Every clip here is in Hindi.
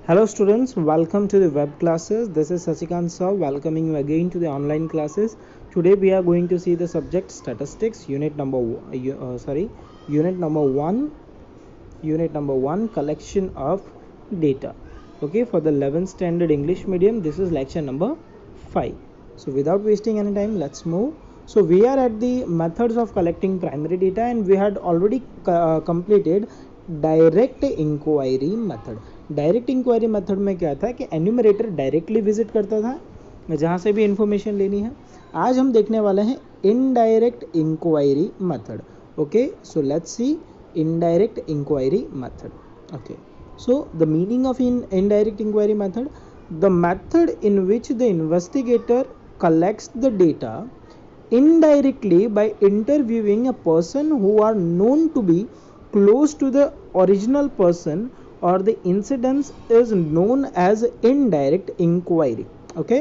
Hello students, welcome to the web classes. This is Sasikant sir welcoming you again to the online classes. Today we are going to see the subject statistics, unit number 1, collection of data. Okay, for the 11th standard English medium, this is lecture number 5. So without wasting any time, let's move. So we are at the methods of collecting primary data, and we had already completed direct inquiry method. Direct inquiry method में क्या था कि एन्यूमरेटर डायरेक्टली विजिट करता था जहाँ से भी इंफॉर्मेशन लेनी है. आज हम देखने वाले हैं indirect inquiry method. Okay, so let's see indirect inquiry method. Okay, so the meaning of indirect inquiry method, the method in which the investigator collects the data indirectly by interviewing a person who are known to be close to the original person or the incidents is known as indirect inquiry. Okay,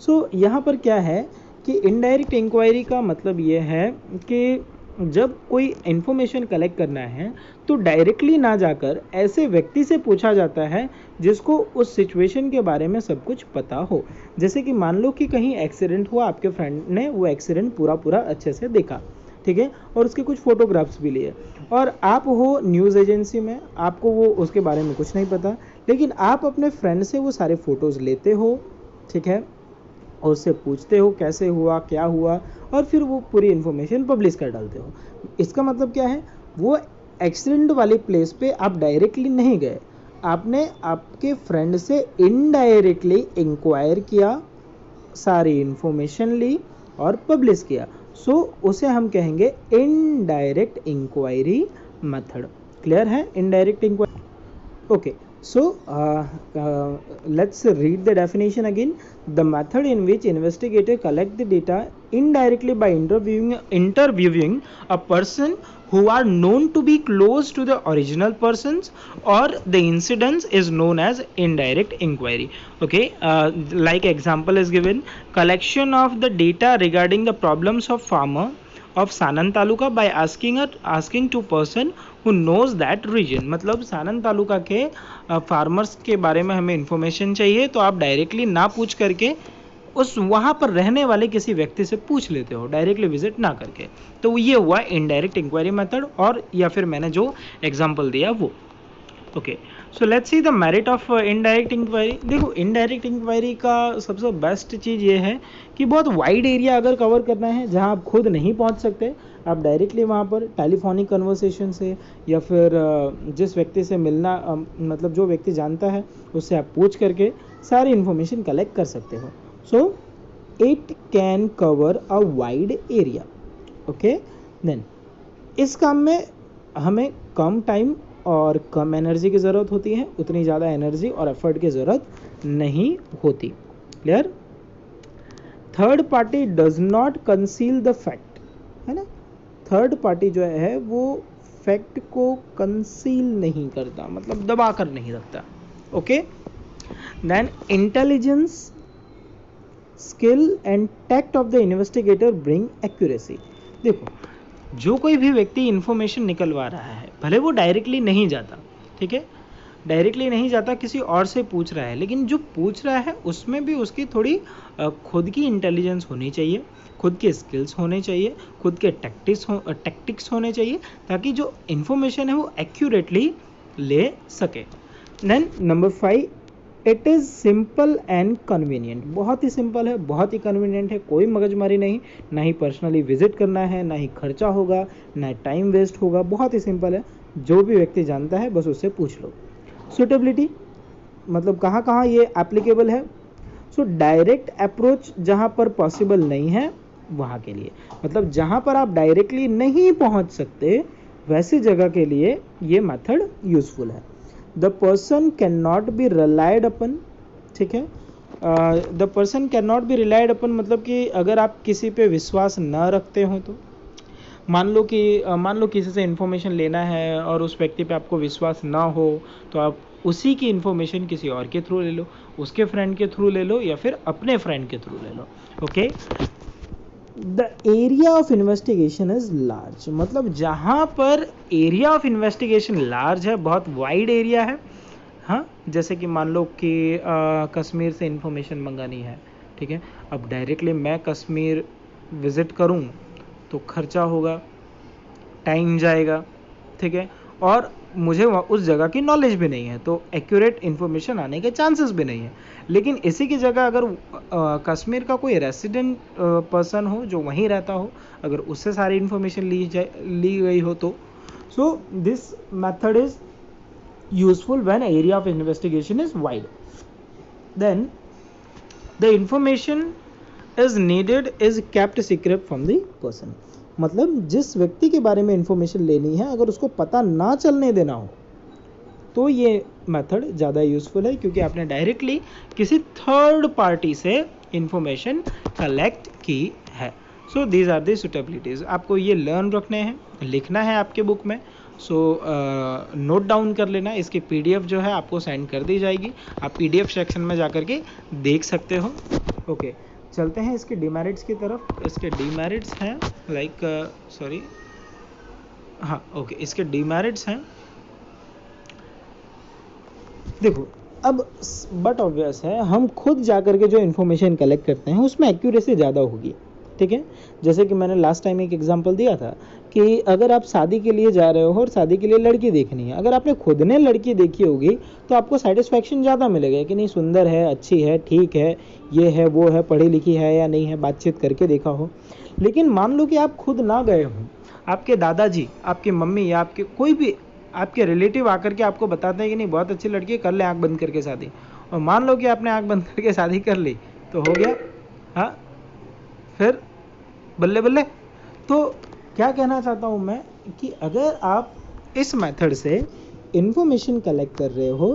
so यहाँ पर क्या है कि indirect inquiry का मतलब ये है कि जब कोई इन्फॉर्मेशन कलेक्ट करना है तो डायरेक्टली ना जाकर ऐसे व्यक्ति से पूछा जाता है जिसको उस सिचुएशन के बारे में सब कुछ पता हो. जैसे कि मान लो कि कहीं एक्सीडेंट हुआ, आपके फ्रेंड ने वो एक्सीडेंट पूरा अच्छे से देखा, ठीक है, और उसके कुछ फोटोग्राफ्स भी लिए, और आप हो न्यूज़ एजेंसी में, आपको वो उसके बारे में कुछ नहीं पता, लेकिन आप अपने फ्रेंड से वो सारे फ़ोटोज़ लेते हो, ठीक है, और उससे पूछते हो कैसे हुआ, क्या हुआ, और फिर वो पूरी इन्फॉर्मेशन पब्लिश कर डालते हो. इसका मतलब क्या है, वो एक्सीडेंट वाली प्लेस पे आप डायरेक्टली नहीं गए, आपने आपके फ्रेंड से इनडायरेक्टली इंक्वायर किया, सारी इन्फॉर्मेशन ली और पब्लिश किया. सो उसे हम कहेंगे इनडायरेक्ट इंक्वायरी मेथड. क्लियर है indirect inquiry? Okay, so let's read the definition again. The method in which investigator collect the data indirectly by interviewing a person who are known to be close to the original persons or the incidents is known as indirect inquiry. Okay, like example is given, collection of the data regarding the problems of farmer of Sanan taluka by asking to person who knows that region. मतलब सानन तालुका के फार्मर्स के बारे में हमें इंफॉर्मेशन चाहिए, तो आप डायरेक्टली ना पूछ करके उस वहाँ पर रहने वाले किसी व्यक्ति से पूछ लेते हो, डायरेक्टली विजिट ना करके. तो ये हुआ इनडायरेक्ट इंक्वायरी मेथड, और या फिर मैंने जो एग्जांपल दिया वो. Okay, so let's see the merit of indirect inquiry. देखो, इनडायरेक्ट इंक्वायरी का सबसे बेस्ट चीज़ ये है कि बहुत वाइड एरिया अगर कवर करना है जहाँ आप खुद नहीं पहुँच सकते, आप डायरेक्टली वहाँ पर टेलीफोनिक कन्वर्सेशन से या फिर जिस व्यक्ति से मिलना, मतलब जो व्यक्ति जानता है उससे आप पूछ करके सारी इन्फॉर्मेशन कलेक्ट कर सकते हो. So it can cover a wide area. Okay, then इस काम में हमें कम टाइम और कम एनर्जी की ज़रूरत होती है, उतनी ज़्यादा एनर्जी और एफर्ट की ज़रूरत नहीं होती. Clear? Third party does not conceal the fact, है ना. थर्ड पार्टी जो है वो फैक्ट को कंसील नहीं करता, मतलब दबा कर नहीं रखता. Okay, then intelligence, skill and tact of the investigator bring accuracy. देखो, जो कोई भी व्यक्ति इन्फॉर्मेशन निकलवा रहा है, भले वो डायरेक्टली नहीं जाता, ठीक है, डायरेक्टली नहीं जाता, किसी और से पूछ रहा है, लेकिन जो पूछ रहा है उसमें भी उसकी थोड़ी खुद की इंटेलिजेंस होनी चाहिए, खुद के स्किल्स होने चाहिए, खुद के टैक्टिक्स होने चाहिए, ताकि जो इन्फॉर्मेशन है वो एक्यूरेटली ले सके. Then number 5, it is simple and convenient. बहुत ही सिंपल है, बहुत ही कन्वीनियंट है, कोई मगजमारी नहीं, ना ही पर्सनली विजिट करना है, ना ही खर्चा होगा, ना टाइम वेस्ट होगा, बहुत ही सिंपल है. जो भी व्यक्ति जानता है बस उससे पूछ लो. सुटेबिलिटी, मतलब कहाँ कहाँ ये एप्लीकेबल है. सो डायरेक्ट अप्रोच जहाँ पर पॉसिबल नहीं है वहाँ के लिए, मतलब जहाँ पर आप डायरेक्टली नहीं पहुँच सकते वैसी जगह के लिए ये मेथड यूजफुल है. The person can not be relied upon, ठीक है, the person can not be relied upon मतलब कि अगर आप किसी पे विश्वास न रखते हो, तो मान लो किसी से इन्फॉर्मेशन लेना है और उस व्यक्ति पे आपको विश्वास ना हो, तो आप उसी की इन्फॉर्मेशन किसी और के थ्रू ले लो, उसके फ्रेंड के थ्रू ले लो, या फिर अपने फ्रेंड के थ्रू ले लो. Okay, the area of investigation is large, मतलब जहाँ पर एरिया ऑफ इन्वेस्टिगेशन लार्ज है, बहुत वाइड एरिया है, हाँ, जैसे कि मान लो कि कश्मीर से इन्फॉर्मेशन मंगानी है, ठीक है। अब डायरेक्टली मैं कश्मीर विज़िट करूं तो खर्चा होगा, टाइम जाएगा, ठीक है, और मुझे उस जगह की नॉलेज भी नहीं है, तो एक्यूरेट इन्फॉर्मेशन आने के चांसेस भी नहीं है। लेकिन इसी की जगह अगर कश्मीर का कोई रेसिडेंट पर्सन हो जो वहीं रहता हो, अगर उससे सारी इन्फॉर्मेशन ली गई हो तो so this method is useful when area of investigation is wide. Then the information is needed is kept secret from the person. मतलब जिस व्यक्ति के बारे में इंफॉर्मेशन लेनी है अगर उसको पता ना चलने देना हो तो ये मेथड ज़्यादा यूज़फुल है, क्योंकि आपने डायरेक्टली किसी थर्ड पार्टी से इंफॉर्मेशन कलेक्ट की है। So these are the suitabilities. आपको ये लर्न रखने हैं, लिखना है आपके बुक में। सो नोट डाउन कर लेना। इसकी पीडीएफ जो है आपको सेंड कर दी जाएगी, आप पीडीएफ सेक्शन में जा कर के देख सकते हो। ओके, चलते हैं इसके डिमेरिट्स की तरफ। इसके डिमेरिट्स हैं ओके, इसके डिमेरिट्स हैं, देखो अब बट ऑब्वियस है हम खुद जा कर के जो इन्फॉर्मेशन कलेक्ट करते हैं उसमें एक्यूरेसी ज़्यादा होगी, ठीक है। जैसे कि मैंने लास्ट टाइम एक एग्जांपल दिया था कि अगर आप शादी के लिए जा रहे हो और शादी के लिए लड़की देखनी है, अगर आपने खुद ने लड़की देखी होगी तो आपको सेटिस्फैक्शन ज़्यादा मिलेगा कि नहीं, सुंदर है, अच्छी है, ठीक है, ये है, वो है, पढ़ी लिखी है या नहीं है, बातचीत करके देखा हो। लेकिन मान लो कि आप खुद ना गए हो, आपके दादाजी, आपकी मम्मी या आपके कोई भी आपके रिलेटिव आकर के आपको बताते हैं कि नहीं बहुत अच्छी लड़की है, कर ले आंख बंद करके शादी, और मान लो कि आपने आंख बंद करके शादी कर ली तो हो गया, हाँ, फिर बल्ले बल्ले। तो क्या कहना चाहता हूँ मैं कि अगर आप इस मेथड से इंफॉर्मेशन कलेक्ट कर रहे हो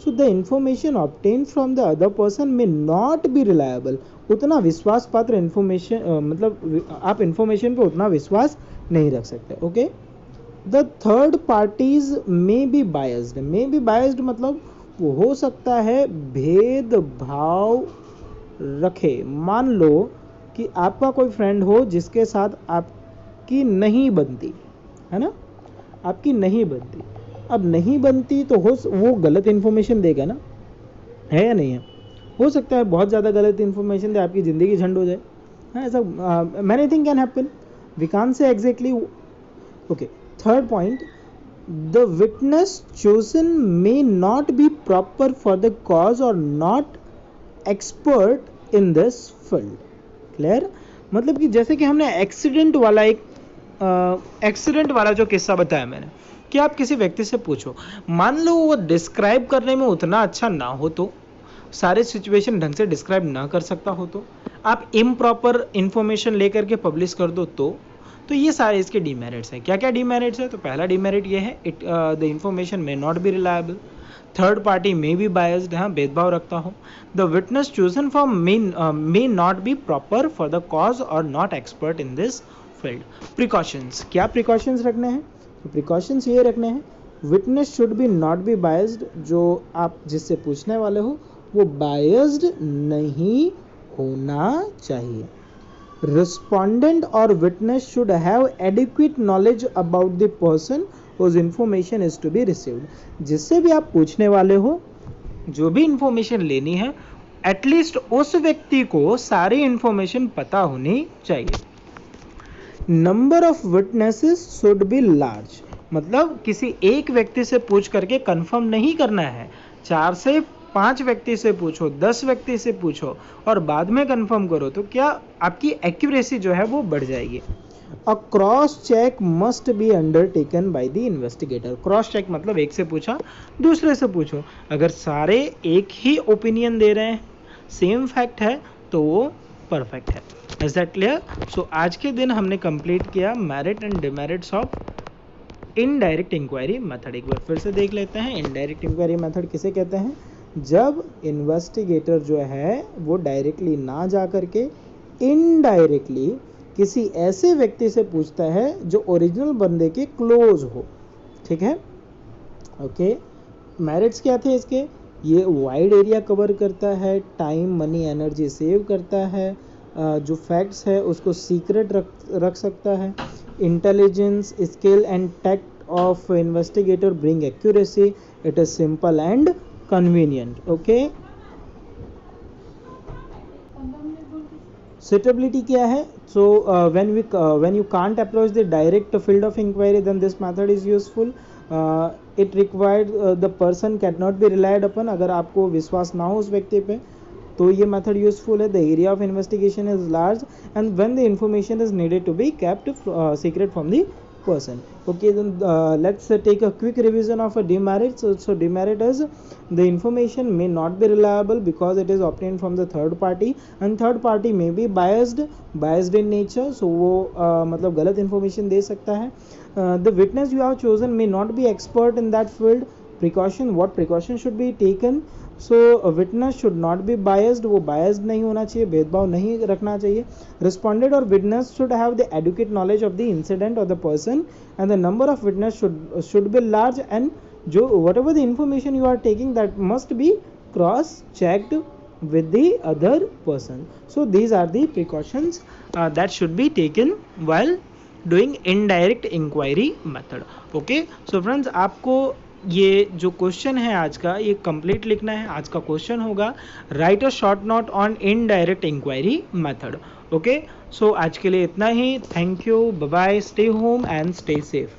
so the information obtain from the other person may not be reliable. उतना विश्वास पात्र इंफॉर्मेशन मतलब आप इंफॉर्मेशन पे उतना विश्वास नहीं रख सकते। ओके, द थर्ड पार्टीज में बी बायस्ड मतलब वो हो सकता है भेदभाव रखे। मान लो कि आपका कोई फ्रेंड हो जिसके साथ आपकी नहीं बनती है ना, आपकी नहीं बनती, अब नहीं बनती तो वो गलत इन्फॉर्मेशन देगा ना, है या नहीं है। हो सकता है बहुत ज़्यादा गलत इन्फॉर्मेशन दे, आपकी ज़िंदगी झंड हो जाए, हाँ, ऐसा many thing can happen, we can't say exactly. Okay, third point, the witness chosen may not be proper for the cause और not expert in this field. Clear, मतलब कि जैसे कि हमने एक्सीडेंट वाला जो किस्सा बताया मैंने, कि आप किसी व्यक्ति से पूछो, मान लो वो डिस्क्राइब करने में उतना अच्छा ना हो, तो सारे सिचुएशन ढंग से डिस्क्राइब ना कर सकता हो, तो आप इम्प्रॉपर इंफॉर्मेशन लेकर के पब्लिश कर दो, तो ये सारे इसके डीमेरिट्स हैं। क्या क्या डीमेरिट्स है? तो पहला डीमेरिट ये है, the information may not be reliable, third party may be biased, हाँ, भेदभाव रखता हो, the witness chosen for may not be proper for the cause और not expert in this field. Precautions, क्या प्रिकॉशंस रखने हैं? तो प्रिकॉशंस ये रखने हैं, witness should be not be biased, जो आप जिससे पूछने वाले हो वो बायस्ड नहीं होना चाहिए। Respondent or witness should have adequate knowledge about the person whose information is to be received. जिससे भी आप पूछने वाले हो, जो भी इंफॉर्मेशन लेनी है, एटलीस्ट उस व्यक्ति को सारी इंफॉर्मेशन पता होनी चाहिए। Number of witnesses should be large, मतलब किसी एक व्यक्ति से पूछ करके कंफर्म नहीं करना है, 4 से 5 व्यक्ति से पूछो, 10 व्यक्ति से पूछो और बाद में कंफर्म करो, तो क्या आपकी एक्यूरेसी जो है वो बढ़ जाएगी। A cross check must be undertaken by the investigator. Cross check मतलब एक से पूछा, दूसरे से पूछो, अगर सारे एक ही ओपिनियन दे रहे हैं, सेम फैक्ट है, तो वो परफेक्ट है। Is that clear? सो आज के दिन हमने कंप्लीट किया merit and demerits of indirect inquiry method. एक बार फिर से देख लेते हैं, इनडायरेक्ट इंक्वायरी मेथड किसे कहते हैं? जब इन्वेस्टिगेटर जो है वो डायरेक्टली ना जा करके इनडायरेक्टली किसी ऐसे व्यक्ति से पूछता है जो ओरिजिनल बंदे के क्लोज हो, ठीक है। ओके, मेरिट्स क्या थे इसके? ये वाइड एरिया कवर करता है, टाइम, मनी, एनर्जी सेव करता है, जो फैक्ट्स है उसको सीक्रेट रख सकता है, intelligence, skill and tact of investigator bring accuracy, it is simple and convenient. Okay, suitability क्या है? So when you can't approach the direct field of inquiry, then this method is useful. It required the person cannot be relied upon. अगर आपको विश्वास ना हो उस व्यक्ति पे तो ये मेथड यूजफुल है. The area of investigation is large and when the information is needed to be kept secret from the person. Okay, then let's take a quick revision of a demerit. So demerit is the information may not be reliable because it is obtained from the third party, and third party may be biased in nature. So वो मतलब गलत information दे सकता है. The witness you have chosen may not be expert in that field. Precaution, what precaution should be taken? So witness should not be biased, वो बायस्ड नहीं होना चाहिए, भेदभाव नहीं रखना चाहिए. रिस्पॉन्डेंट और witness should have the adequate knowledge of the incident और the person, and the number of witness should be large, and जो whatever the information you are taking that must be cross checked with the other person. So these are the precautions that should be taken while doing indirect inquiry method. Okay, so friends, आपको ये जो क्वेश्चन है आज का ये कंप्लीट लिखना है. आज का क्वेश्चन होगा write a short note on indirect inquiry method. Okay, so आज के लिए इतना ही. Thank you, bye bye, stay home and stay safe.